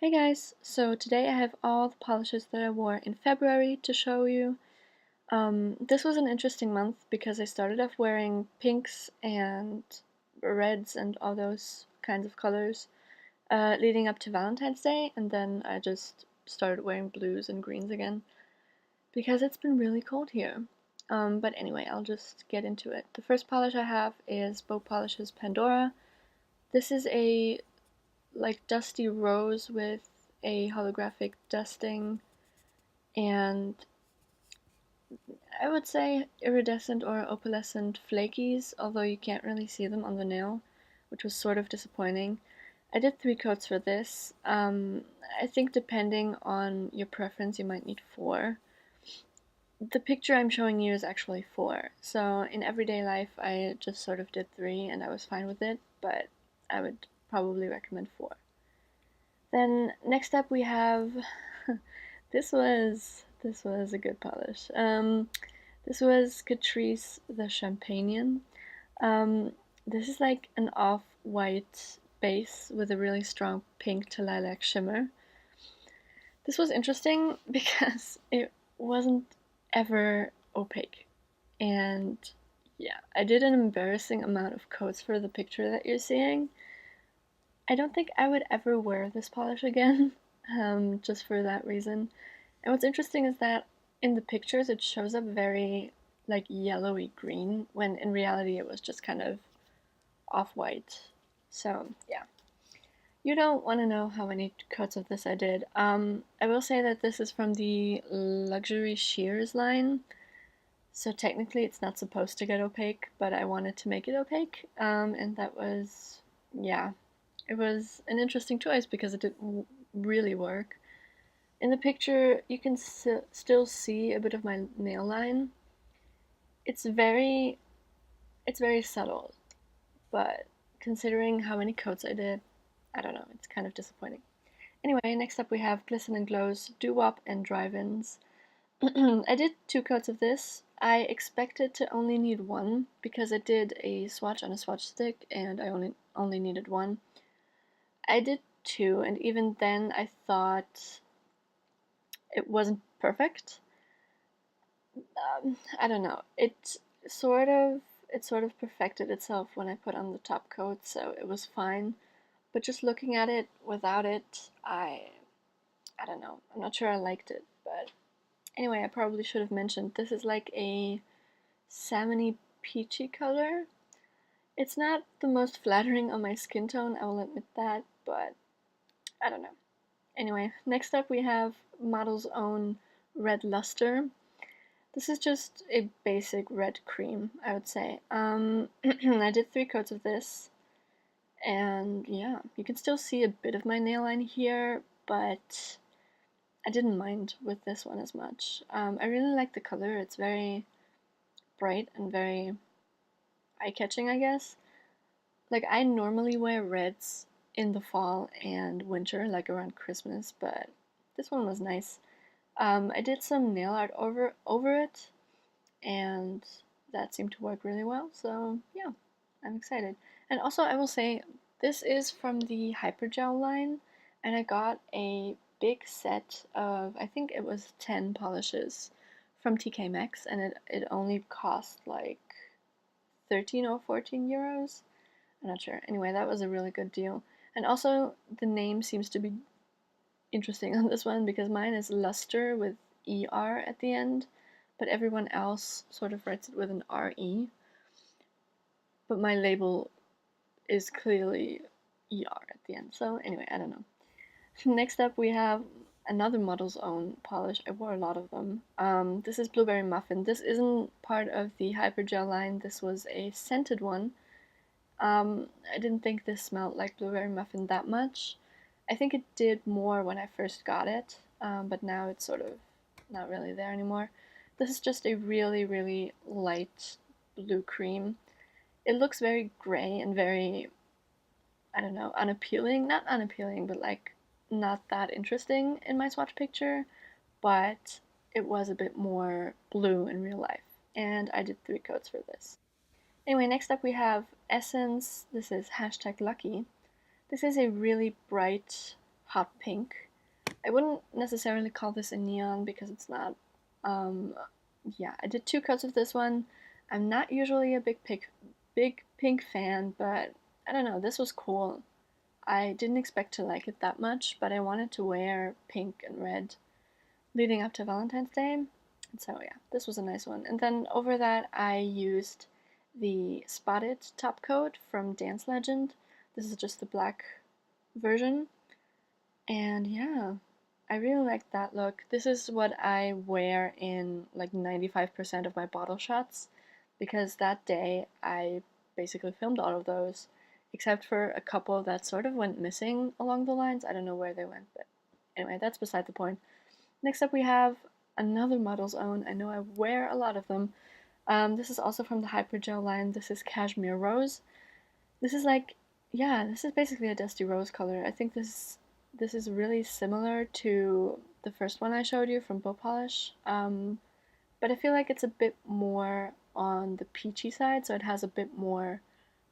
Hey guys, so today I have all the polishes that I wore in February to show you. This was an interesting month because I started off wearing pinks and reds and all those kinds of colors leading up to Valentine's Day, and then I just started wearing blues and greens again because it's been really cold here. But anyway, I'll just get into it. The first polish I have is Bow Polish's Pandora. This is a dusty rose with a holographic dusting and I would say iridescent or opalescent flakies, although you can't really see them on the nail, which was sort of disappointing. I did 3 coats for this. I think depending on your preference you might need 4. The picture I'm showing you is actually 4, so in everyday life I just sort of did 3 and I was fine with it, but I would probably recommend 4. Then next up we have this was a good polish. This was Catrice the CHAMPAGNEion. This is like an off-white base with a really strong pink to lilac shimmer. This was interesting because it wasn't ever opaque, and yeah, I did an embarrassing amount of coats for the picture that you're seeing. I don't think I would ever wear this polish again, just for that reason. And what's interesting is that in the pictures it shows up very like yellowy green, when in reality it was just kind of off-white. So yeah. You don't want to know how many coats of this I did. I will say that this is from the Luxury Shears line, so technically it's not supposed to get opaque, but I wanted to make it opaque, and that was, yeah, it was an interesting choice because it didn't really work. In the picture, you can still see a bit of my nail line. It's very subtle, but considering how many coats I did, I don't know, it's kind of disappointing. Anyway, next up we have Glisten&Glow's Doo-Wop and Drive-Ins. I did 2 coats of this. I expected to only need 1 because I did a swatch on a swatch stick and I only needed 1. I did 2, and even then I thought it wasn't perfect. I don't know. It sort of perfected itself when I put on the top coat, so it was fine. But just looking at it without it, I don't know. I'm not sure I liked it, but anyway, I probably should have mentioned this is like a salmony peachy color. It's not the most flattering on my skin tone, I will admit that, but I don't know. Anyway, next up we have Model's Own Red Luster. This is just a basic red cream, I would say. I did 3 coats of this, and yeah, you can still see a bit of my nail line here, but I didn't mind with this one as much. I really like the color. It's very bright and very eye-catching, I guess. Like, I normally wear reds in the fall and winter, like around Christmas, but this one was nice. I did some nail art over it, and that seemed to work really well, so yeah, I'm excited. And also, I will say, this is from the Hypergel line, and I got a big set of, I think it was 10 polishes from TK Maxx, and it only cost like 13 or 14 euros. I'm not sure. Anyway, that was a really good deal. And also, the name seems to be interesting on this one because mine is Luster with ER at the end, but everyone else sort of writes it with an RE. But my label is clearly ER at the end, so anyway, I don't know. Next up we have another Model's Own polish. I wore a lot of them. This is Blueberry Muffin. This isn't part of the Hypergel line. This was a scented one. I didn't think this smelled like Blueberry Muffin that much. I think it did more when I first got it, but now it's sort of not really there anymore. This is just a really, really light blue cream. It looks very gray and very, I don't know, unappealing. Not unappealing, but like not that interesting in my swatch picture, but it was a bit more blue in real life, and I did 3 coats for this. Anyway, next up we have Essence. This is #lucky. This is a really bright hot pink. I wouldn't necessarily call this a neon because it's not. Yeah, I did 2 coats of this one. I'm not usually a big pink fan, but I don't know, this was cool. I didn't expect to like it that much, but I wanted to wear pink and red leading up to Valentine's Day. And so yeah, this was a nice one. And then over that I used the Spotted top coat from Dance Legend. This is just the black version. And yeah, I really like that look. This is what I wear in like 95% of my bottle shots because that day I basically filmed all of those except for a couple that sort of went missing along the lines. I don't know where they went, but anyway, that's beside the point. Next up we have another Model's Own. I know I wear a lot of them. This is also from the Hypergel line. This is Cashmere Rose. This is like, yeah, this is basically a dusty rose color. I think this is really similar to the first one I showed you from Bow Polish, but I feel like it's a bit more on the peachy side, so it has a bit more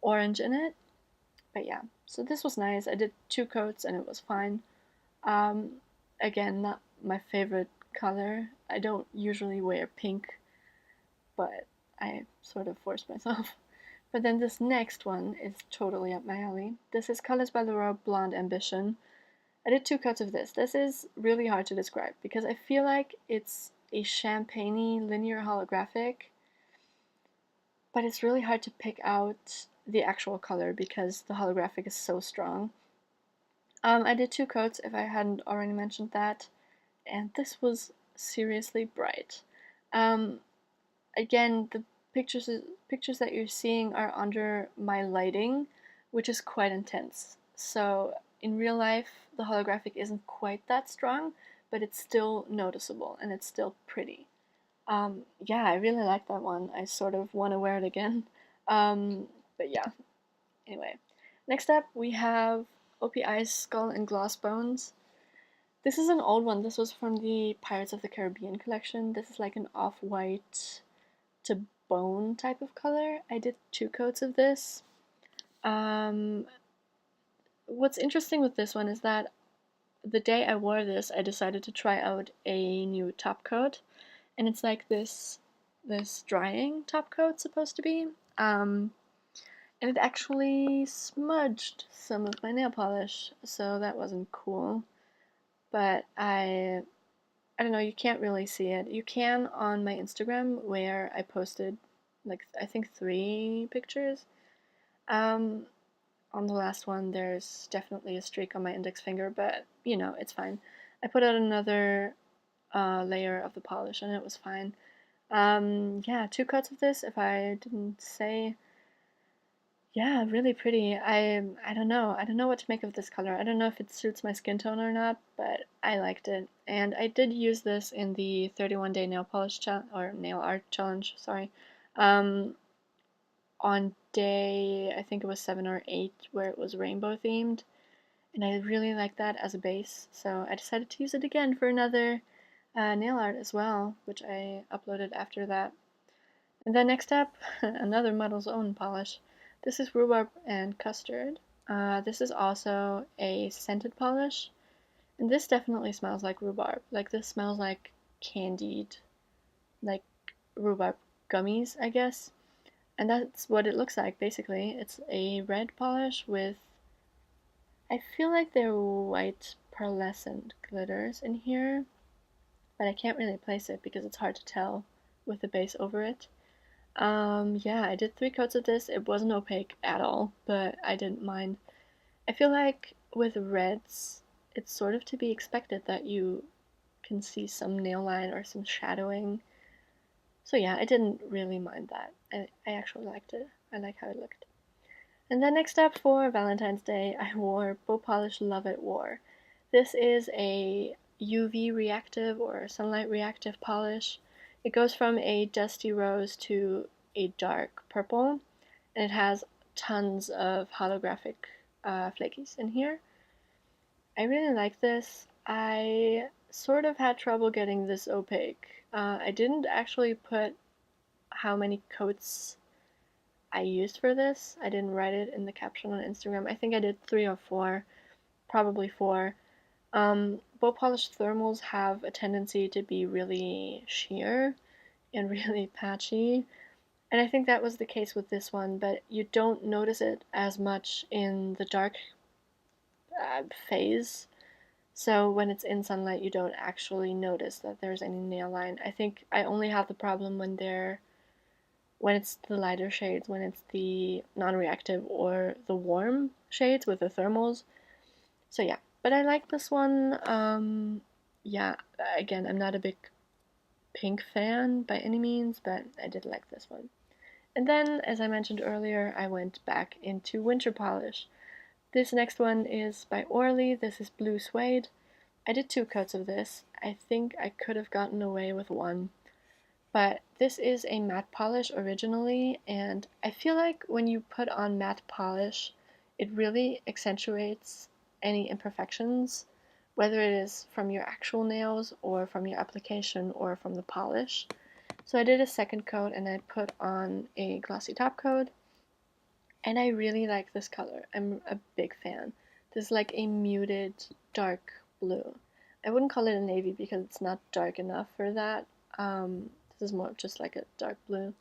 orange in it. But yeah, so this was nice. I did 2 coats and it was fine. Again, not my favorite color. I don't usually wear pink, but I sort of forced myself. But then this next one is totally up my alley. This is Colors by Llarowe Blonde Ambition. I did 2 coats of this. This is really hard to describe because I feel like it's a champagne-y linear holographic, but it's really hard to pick out the actual color because the holographic is so strong. I did 2 coats if I hadn't already mentioned that, and this was seriously bright. Again, the pictures that you're seeing are under my lighting, which is quite intense. So in real life, the holographic isn't quite that strong, but it's still noticeable and it's still pretty. Yeah, I really like that one. I sort of want to wear it again. But yeah, anyway. Next up, we have OPI's Skull and Glossbones. This is an old one. This was from the Pirates of the Caribbean collection. This is like an off-white to bone type of color. I did 2 coats of this. What's interesting with this one is that the day I wore this, I decided to try out a new top coat, and it's like this drying top coat supposed to be. And it actually smudged some of my nail polish, so that wasn't cool. But I don't know, you can't really see it. You can on my Instagram where I posted like I think 3 pictures. On the last one there's definitely a streak on my index finger, but you know, it's fine. I put out another layer of the polish and it was fine. Yeah, 2 coats of this if I didn't say. Yeah, really pretty. I don't know. I don't know what to make of this color. I don't know if it suits my skin tone or not, but I liked it. And I did use this in the 31-day nail polish challenge, or nail art challenge, sorry. On day, I think it was 7 or 8, where it was rainbow themed. And I really like that as a base, so I decided to use it again for another nail art as well, which I uploaded after that. And then next up, another Model's Own polish. This is Rhubarb and Custard. This is also a scented polish, and this definitely smells like rhubarb. Like, this smells like candied, like rhubarb gummies, I guess. And that's what it looks like, basically. It's a red polish with, I feel like they're white pearlescent glitters in here, but I can't really place it because it's hard to tell with the base over it. Yeah, I did 3 coats of this. It wasn't opaque at all, but I didn't mind. I feel like with reds, it's sort of to be expected that you can see some nail line or some shadowing. So yeah, I didn't really mind that. I actually liked it. I like how it looked. And then next up for Valentine's Day, I wore Bow Polish Love at War. This is a UV reactive or sunlight reactive polish. It goes from a dusty rose to a dark purple, and it has tons of holographic flakies in here. I really like this. I sort of had trouble getting this opaque. I didn't actually put how many coats I used for this. I didn't write it in the caption on Instagram. I think I did 3 or 4, probably 4. Both polished thermals have a tendency to be really sheer and really patchy, and I think that was the case with this one, but you don't notice it as much in the dark phase. So when it's in sunlight, you don't actually notice that there's any nail line. I think I only have the problem when it's the lighter shades, when it's the non-reactive or the warm shades with the thermals. So yeah, but I like this one. Yeah, again, I'm not a big pink fan by any means, but I did like this one. And then, as I mentioned earlier, I went back into winter polish. This next one is by Orly. This is Blue Suede. I did 2 coats of this. I think I could have gotten away with 1. But this is a matte polish originally, and I feel like when you put on matte polish, it really accentuates any imperfections, whether it is from your actual nails or from your application or from the polish. So I did a second coat and I put on a glossy top coat, and I really like this color. I'm a big fan. This is like a muted dark blue. I wouldn't call it a navy because it's not dark enough for that. This is more just like a dark blue.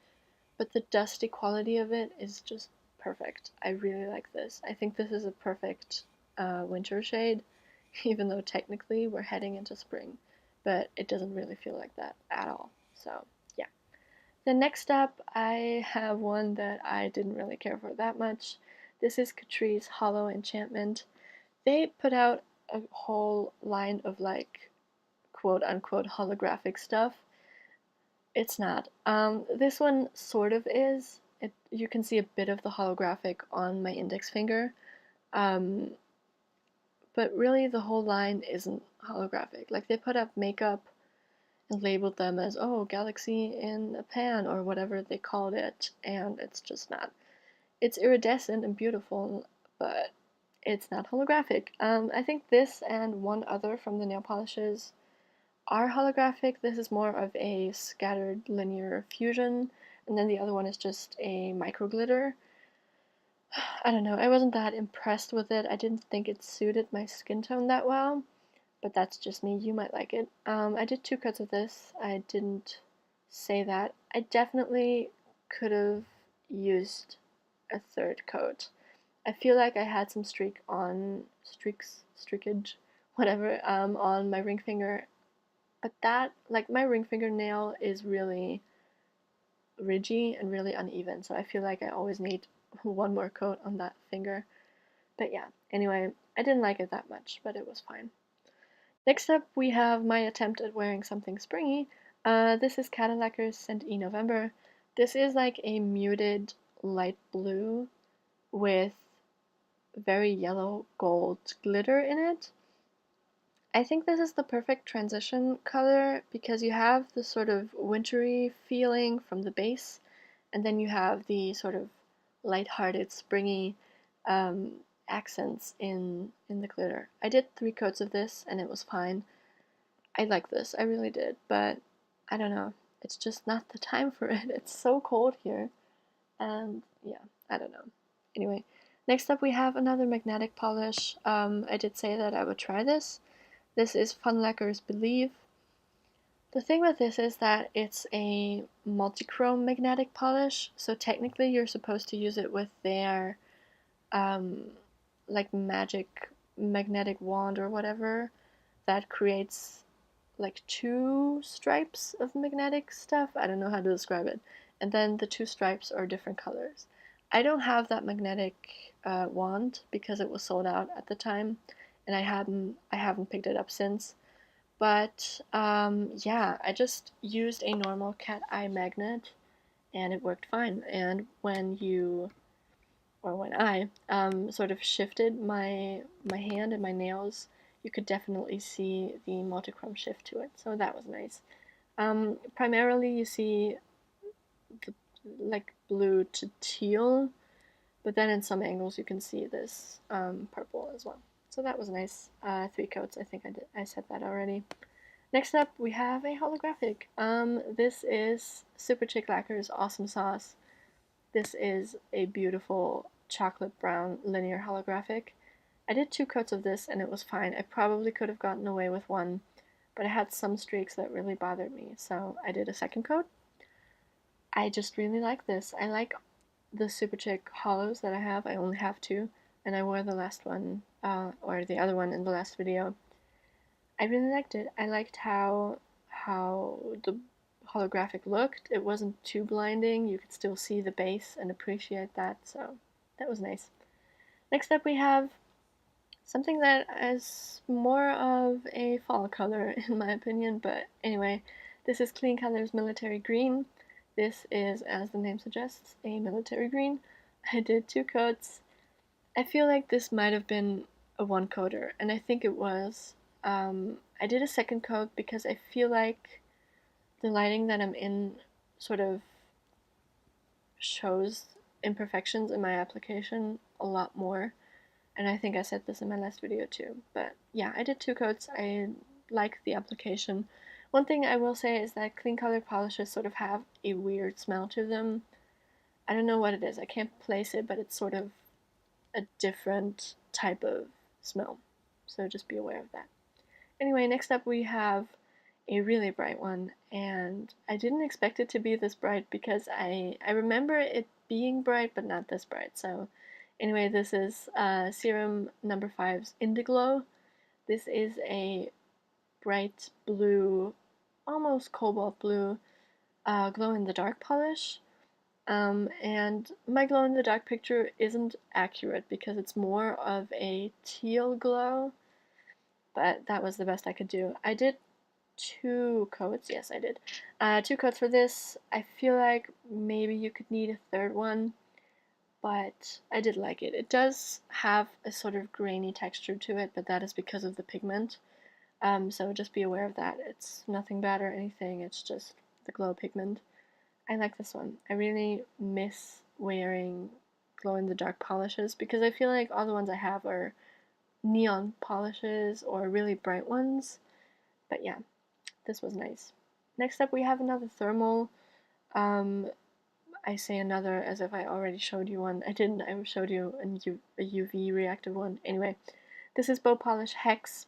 But the dusty quality of it is just perfect. I really like this. I think this is a perfect winter shade, even though technically we're heading into spring. But it doesn't really feel like that at all. So, yeah. The next up, I have one that I didn't really care for that much. This is Catrice Holo Enchantment. They put out a whole line of like quote unquote holographic stuff. It's not. This one sort of is. You can see a bit of the holographic on my index finger. Um, but really the whole line isn't holographic. Like they put up makeup and labeled them as, oh, galaxy in a pan or whatever they called it, and it's just not. It's iridescent and beautiful, but it's not holographic. I think this and one other from the nail polishes are holographic. This is more of a scattered linear fusion, and then the other one is just a micro glitter. I don't know, I wasn't that impressed with it. I didn't think it suited my skin tone that well, but that's just me. You might like it. I did 2 coats of this. I didn't say that. I definitely could have used a 3rd coat. I feel like I had some streakage, whatever, on my ring finger. But that, like, my ring fingernail is really ridgy and really uneven, so I feel like I always need one more coat on that finger. But yeah, anyway, I didn't like it that much, but it was fine. Next up, we have my attempt at wearing something springy. This is Cadillacquer Scent E November. This is like a muted light blue with very yellow gold glitter in it. I think this is the perfect transition color because you have the sort of wintry feeling from the base, and then you have the sort of lighthearted, springy accents in the glitter. I did 3 coats of this and it was fine. I like this, I really did, but I don't know. It's just not the time for it. It's so cold here, and yeah, I don't know. Anyway, next up we have another magnetic polish. I did say that I would try this. This is Fun Lacquer's Believe. The thing with this is that it's a multi-chrome magnetic polish, so technically you're supposed to use it with their like magic magnetic wand or whatever that creates like 2 stripes of magnetic stuff. I don't know how to describe it. And then the 2 stripes are different colors. I don't have that magnetic wand because it was sold out at the time, and I haven't picked it up since. But yeah, I just used a normal cat eye magnet and it worked fine. And when I sort of shifted my hand and my nails, you could definitely see the multichrome shift to it. So that was nice. Primarily you see the like blue to teal, but then in some angles you can see this purple as well. So that was nice. 3 coats, I think I said that already. Next up, we have a holographic. This is Superchic Lacquer's Awesomesauce. This is a beautiful chocolate brown linear holographic. I did 2 coats of this and it was fine. I probably could have gotten away with 1, but I had some streaks that really bothered me, so I did a second coat. I just really like this. I like the Superchic Holos that I have. I only have 2, and I wore the last one, or the other one in the last video. I really liked it. I liked how the holographic looked. It wasn't too blinding. You could still see the base and appreciate that, so that was nice. Next up we have something that is more of a fall color in my opinion, but anyway, this is KleanColor's Military Green. This is, as the name suggests, a military green. I did 2 coats. I feel like this might have been a 1-coater, and I think it was. I did a second coat because I feel like the lighting that I'm in sort of shows imperfections in my application a lot more. And I think I said this in my last video too. But yeah, I did 2 coats. I like the application. One thing I will say is that KleanColor polishes sort of have a weird smell to them. I don't know what it is. I can't place it, but it's sort of a different type of smell. So just be aware of that. Anyway, next up we have a really bright one, and I didn't expect it to be this bright because I remember it being bright, but not this bright. So anyway, this is Serum No. 5's Indi-Glo. This is a bright blue, almost cobalt blue, glow-in-the-dark polish. And my glow-in-the-dark picture isn't accurate because it's more of a teal glow, but that was the best I could do. I did 2 coats, yes I did. 2 coats for this. I feel like maybe you could need a third one, but I did like it. It does have a sort of grainy texture to it, but that is because of the pigment. So just be aware of that. It's nothing bad or anything, it's just the glow pigment. I like this one. I really miss wearing glow-in-the-dark polishes because I feel like all the ones I have are neon polishes or really bright ones. But yeah, this was nice. Next up we have another thermal. I say another as if I already showed you one. I didn't. I showed you a UV reactive one. Anyway, this is Polish Hex.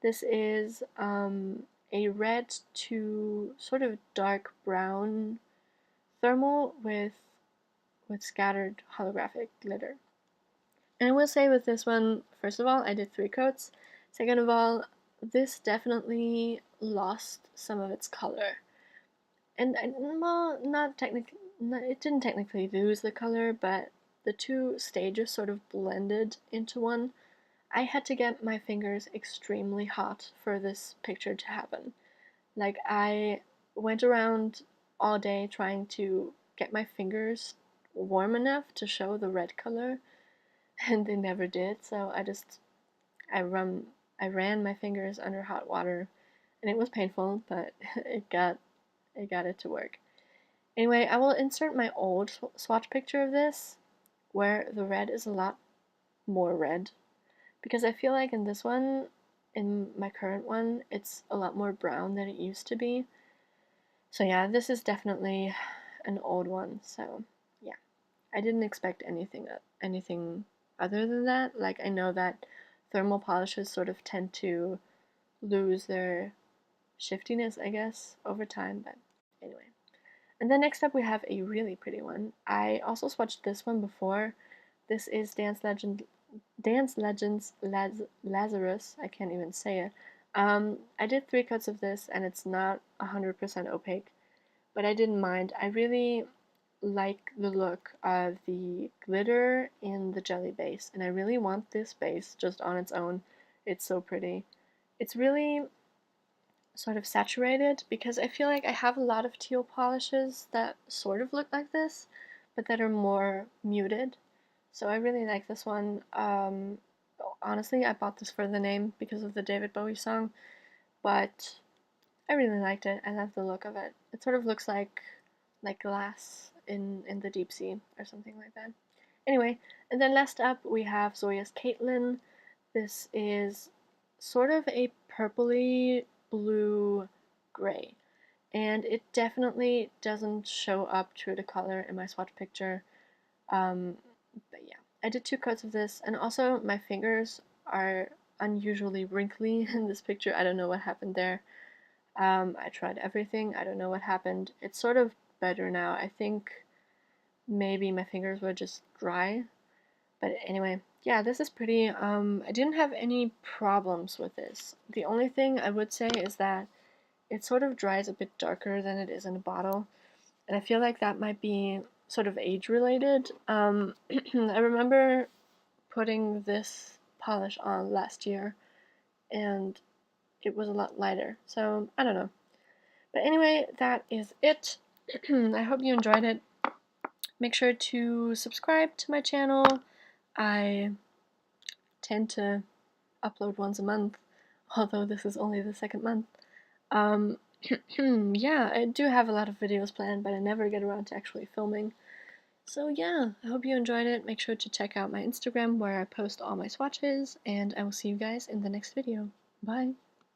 This is a red to sort of dark brown thermal with scattered holographic glitter. And I will say with this one, first of all, I did 3 coats. Second of all, this definitely lost some of its color. And well, it didn't technically lose the color, but the 2 stages sort of blended into one. I had to get my fingers extremely hot for this picture to happen. Like, I went around all day trying to get my fingers warm enough to show the red color, and they never did, so I ran my fingers under hot water, and it was painful, but it got it to work. Anyway, I will insert my old swatch picture of this, where the red is a lot more red, because I feel like in this one, in my current one, it's a lot more brown than it used to be. So yeah, this is definitely an old one, so yeah. I didn't expect anything other than that. Like, I know that thermal polishes sort of tend to lose their shiftiness, I guess, over time, but anyway. And then next up we have a really pretty one. I also swatched this one before. This is Dance Legends Lazarus. I can't even say it. I did 3 coats of this, and it's not 100% opaque, but I didn't mind. I really like the look of the glitter in the jelly base, and I really want this base just on its own. It's so pretty. It's really sort of saturated because I feel like I have a lot of teal polishes that sort of look like this, but that are more muted. So I really like this one. Honestly, I bought this for the name because of the David Bowie song, but I really liked it. I love the look of it. It sort of looks like glass in the deep sea or something like that. Anyway, and then last up we have Zoya's Caitlyn. This is sort of a purpley blue gray, and it definitely doesn't show up true to color in my swatch picture. But yeah, I did 2 coats of this, and also my fingers are unusually wrinkly in this picture. I don't know what happened there. I tried everything. I don't know what happened. It's sort of better now. I think maybe my fingers were just dry. But anyway, yeah, this is pretty. I didn't have any problems with this. The only thing I would say is that it sort of dries a bit darker than it is in a bottle. And I feel like that might be sort of age related. I remember putting this polish on last year and it was a lot lighter. So I don't know. But anyway, that is it. I hope you enjoyed it. Make sure to subscribe to my channel. I tend to upload once a month, although this is only the second month. Yeah, I do have a lot of videos planned, but I never get around to actually filming. So yeah, I hope you enjoyed it. Make sure to check out my Instagram where I post all my swatches, and I will see you guys in the next video. Bye!